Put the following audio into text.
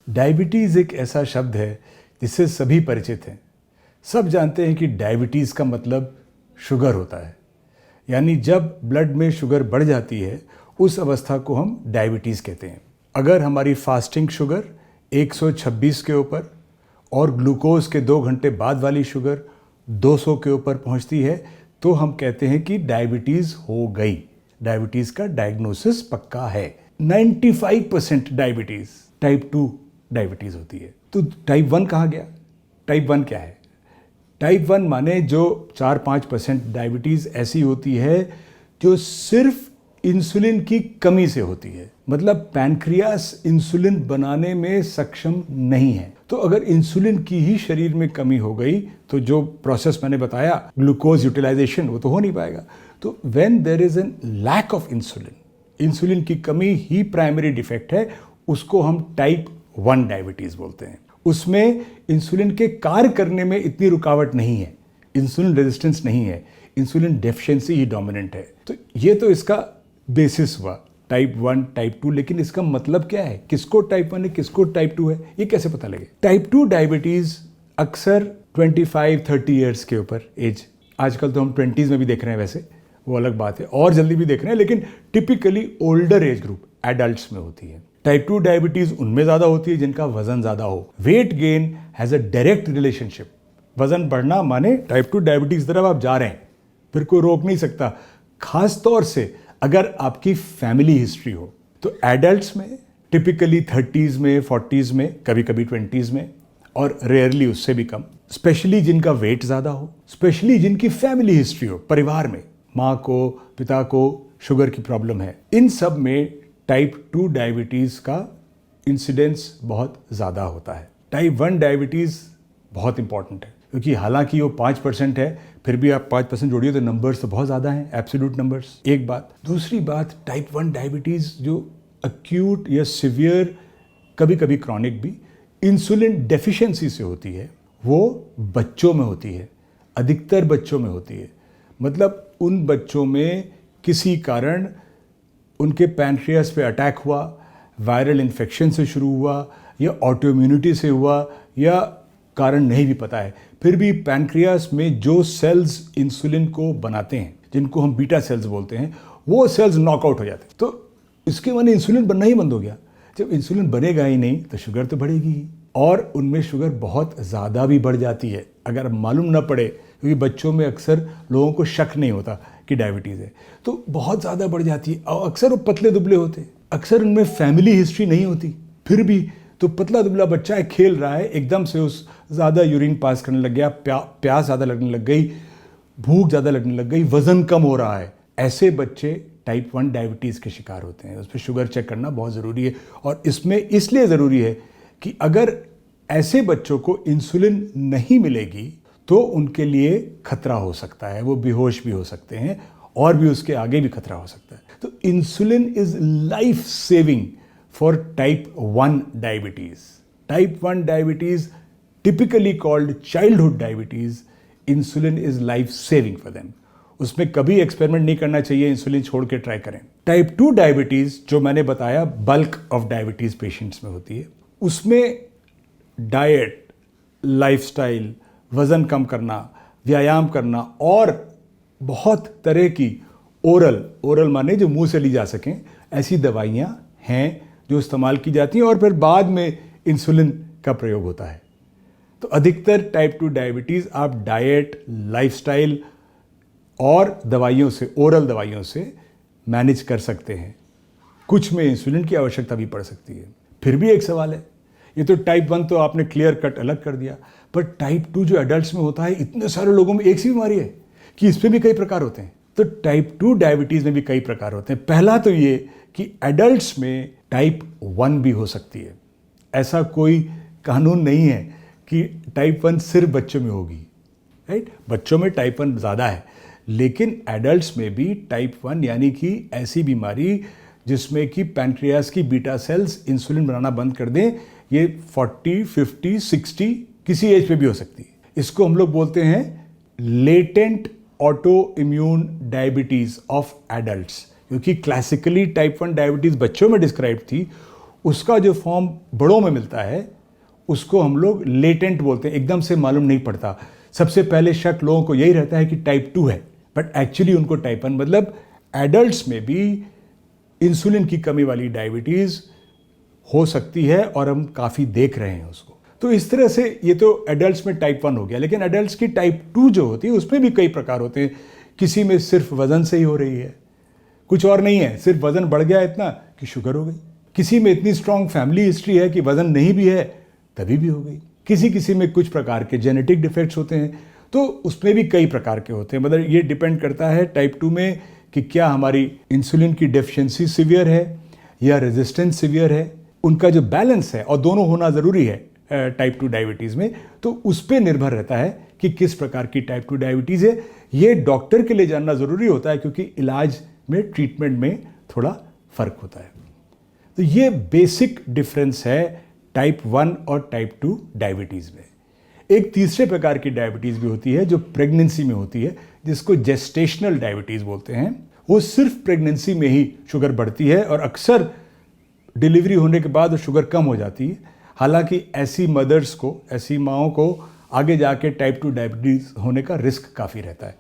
Diabetes एक ऐसा शब्द है जिससे सभी परिचित हैं। सब जानते हैं कि डायबिटीज़ का मतलब शुगर होता है, यानी जब ब्लड में शुगर बढ़ जाती है उस अवस्था को हम डायबिटीज़ कहते हैं। अगर हमारी फास्टिंग शुगर 126 के ऊपर और ग्लूकोज के 2 घंटे बाद वाली शुगर 200 के ऊपर पहुंचती है तो हम कहते हैं कि डायबिटीज़ हो गई। डायबिटीज़ का डायग्नोसिस पक्का है। 95% डायबिटीज़ टाइप 2 डायबिटीज़ होती है। तो टाइप 1 कहाँ गया? टाइप 1 क्या है? टाइप 1 माने जो 4-5% डायबिटीज़ ऐसी होती है जो सिर्फ इंसुलिन की कमी से होती है, मतलब पैनक्रियास इंसुलिन बनाने में सक्षम नहीं है। तो अगर इंसुलिन की ही शरीर में कमी हो गई तो जो प्रोसेस मैंने बताया ग्लूकोज यूटिलाइजेशन वो तो हो नहीं पाएगा। तो when there is an lack of insulin, insulin की कमी ही प्राइमरी डिफेक्ट है, उसको हम टाइप 1 डायबिटीज़ बोलते हैं। उसमें इंसुलिन के कार्य करने में इतनी रुकावट नहीं है, इंसुलिन रेजिस्टेंस नहीं है, इंसुलिन डेफिशिएंसी ही डोमिनेंट है। तो ये तो इसका बेसिस हुआ टाइप 1 टाइप 2। लेकिन इसका मतलब क्या है? किसको टाइप 1 है, किसको टाइप 2 है, ये कैसे पता लगे? टाइप 2 डायबिटीज़ अक्सर 25-30 ईयर्स के ऊपर एज, आजकल तो हम 20s में भी देख रहे हैं, वैसे वो अलग बात है, और जल्दी भी देख रहे हैं, लेकिन typically older age group adults में होती है। टाइप 2 डायबिटीज़ उनमें ज़्यादा होती है जिनका वजन ज़्यादा हो। Weight gain has a direct relationship. वजन बढ़ना माने टाइप 2 डायबिटीज़ की तरफ आप जा रहे हैं, फिर कोई रोक नहीं सकता, खास तौर से अगर आपकी फैमिली हिस्ट्री हो। तो एडल्ट्स में टिपिकली 30s में, 40s में, कभी कभी 20s में, और रेयरली उससे भी कम। स्पेशली जिनका वेट ज़्यादा हो, स्पेशली जिनकी फैमिली हिस्ट्री हो, परिवार में माँ को, पिता को शुगर की प्रॉब्लम है, इन सब में टाइप 2 डायबिटीज़ का इंसिडेंस बहुत ज़्यादा होता है। टाइप 1 डायबिटीज़ बहुत इंपॉर्टेंट है क्योंकि हालांकि वो 5% है, फिर भी आप 5% जोड़िए तो नंबर्स तो बहुत ज़्यादा हैं, एब्सोल्यूट नंबर्स। एक बात। दूसरी बात, टाइप 1 डायबिटीज़ जो अक्यूट या सिवियर, कभी कभी क्रॉनिक भी, इंसुलिन डेफिशिएंसी से होती है, वो बच्चों में होती है, अधिकतर बच्चों में होती है। मतलब उन बच्चों में किसी कारण उनके पैनक्रियास पे अटैक हुआ, वायरल इन्फेक्शन से शुरू हुआ, या ऑटोइम्यूनिटी से हुआ, या कारण नहीं भी पता है, फिर भी पैनक्रियास में जो सेल्स इंसुलिन को बनाते हैं, जिनको हम बीटा सेल्स बोलते हैं, वो सेल्स नॉकआउट हो जाते हैं। तो इसके माने इंसुलिन बनना ही बंद हो गया। जब इंसुलिन बनेगा ही नहीं तो शुगर तो बढ़ेगी ही, और उनमें शुगर बहुत ज़्यादा भी बढ़ जाती है। अगर मालूम ना पड़े, क्योंकि बच्चों में अक्सर लोगों को शक नहीं होता कि डायबिटीज़ है, तो बहुत ज़्यादा बढ़ जाती है। और अक्सर वो पतले दुबले होते हैं, अक्सर उनमें फैमिली हिस्ट्री नहीं होती, फिर भी तो पतला दुबला बच्चा है, खेल रहा है, एकदम से उस ज़्यादा यूरिन पास करने लग गया, प्यास ज़्यादा लगने लग गई, भूख ज़्यादा लगने लग गई, वज़न कम हो रहा है। ऐसे बच्चे टाइप 1 डायबिटीज़ के शिकार होते हैं। उस पर शुगर चेक करना बहुत ज़रूरी है, और इसमें इसलिए ज़रूरी है कि अगर ऐसे बच्चों को इंसुलिन नहीं मिलेगी तो उनके लिए खतरा हो सकता है, वो बेहोश भी हो सकते हैं, और भी उसके आगे भी खतरा हो सकता है। तो insulin is life saving for type 1 diabetes. Type 1 diabetes, typically called childhood diabetes, insulin is life saving for them. उसमें कभी एक्सपेरिमेंट नहीं करना चाहिए, इंसुलिन छोड़ के ट्राई करें। टाइप 2 डायबिटीज़ जो मैंने बताया बल्क ऑफ डायबिटीज़ पेशेंट्स में होती है, उसमें डाइट, लाइफस्टाइल, वज़न कम करना, व्यायाम करना, और बहुत तरह की ओरल माने जो मुंह से ली जा सकें, ऐसी दवाइयाँ हैं जो इस्तेमाल की जाती हैं, और फिर बाद में इंसुलिन का प्रयोग होता है। तो अधिकतर टाइप 2 डायबिटीज़ आप डाइट, लाइफस्टाइल और दवाइयों से, ओरल दवाइयों से मैनेज कर सकते हैं। कुछ में इंसुलिन की आवश्यकता भी पड़ सकती है। फिर भी एक सवाल है, ये तो टाइप 1 तो आपने क्लियर कट अलग कर दिया, पर टाइप 2 जो एडल्ट्स में होता है, इतने सारे लोगों में एक सी बीमारी है कि इसमें भी कई प्रकार होते हैं। तो टाइप 2 डायबिटीज़ में भी कई प्रकार होते हैं। पहला तो ये कि एडल्ट्स में टाइप 1 भी हो सकती है। ऐसा कोई कानून नहीं है कि टाइप 1 सिर्फ बच्चों में होगी, राइट? बच्चों में टाइप 1 ज़्यादा है, लेकिन एडल्ट्स में भी टाइप 1, यानी कि ऐसी बीमारी जिसमें कि पैनक्रियास की बीटा सेल्स इंसुलिन बनाना बंद कर दें, ये 40, 50, 60 किसी एज पे भी हो सकती है। इसको हम लोग बोलते हैं latent auto immune diabetes of adults, क्योंकि क्लासिकली टाइप 1 डायबिटीज़ बच्चों में डिस्क्राइब थी, उसका जो फॉर्म बड़ों में मिलता है उसको हम लोग लेटेंट बोलते हैं, एकदम से मालूम नहीं पड़ता। सबसे पहले शक लोगों को यही रहता है कि टाइप 2 है, बट एक्चुअली उनको टाइप 1 मतलब एडल्ट्स में भी इंसुलिन की कमी वाली डायबिटीज़ हो सकती है और हम काफ़ी देख रहे हैं उसको। तो इस तरह से ये तो एडल्ट्स में टाइप 1 हो गया, लेकिन एडल्ट्स की टाइप 2 जो होती है उसमें भी कई प्रकार होते हैं। किसी में सिर्फ वज़न से ही हो रही है, कुछ और नहीं है, सिर्फ वज़न बढ़ गया इतना कि शुगर हो गई। किसी में इतनी स्ट्रांग फैमिली हिस्ट्री है कि वज़न नहीं भी है तभी भी हो गई। किसी में कुछ प्रकार के जेनेटिक डिफेक्ट्स होते हैं, तो उसमें भी कई प्रकार के होते हैं। मतलब ये डिपेंड करता है टाइप 2 में कि क्या हमारी इंसुलिन की डेफिशिएंसी सीवियर है या रेजिस्टेंस सीवियर है, उनका जो बैलेंस है, और दोनों होना ज़रूरी है टाइप 2 डायबिटीज़ में, तो उस पर निर्भर रहता है कि किस प्रकार की टाइप 2 डायबिटीज़ है। ये डॉक्टर के लिए जानना ज़रूरी होता है क्योंकि इलाज में, ट्रीटमेंट में थोड़ा फ़र्क होता है। तो ये बेसिक डिफरेंस है टाइप 1 और टाइप 2 डायबिटीज़ में। एक तीसरे प्रकार की डायबिटीज़ भी होती है जो प्रेगनेंसी में होती है, जिसको जेस्टेशनल डायबिटीज़ बोलते हैं। वो सिर्फ प्रेगनेंसी में ही शुगर बढ़ती है और अक्सर डिलीवरी होने के बाद शुगर कम हो जाती है। हालांकि ऐसी मदर्स को, ऐसी माँओं को आगे जाके टाइप 2 डायबिटीज़ होने का रिस्क काफ़ी रहता है।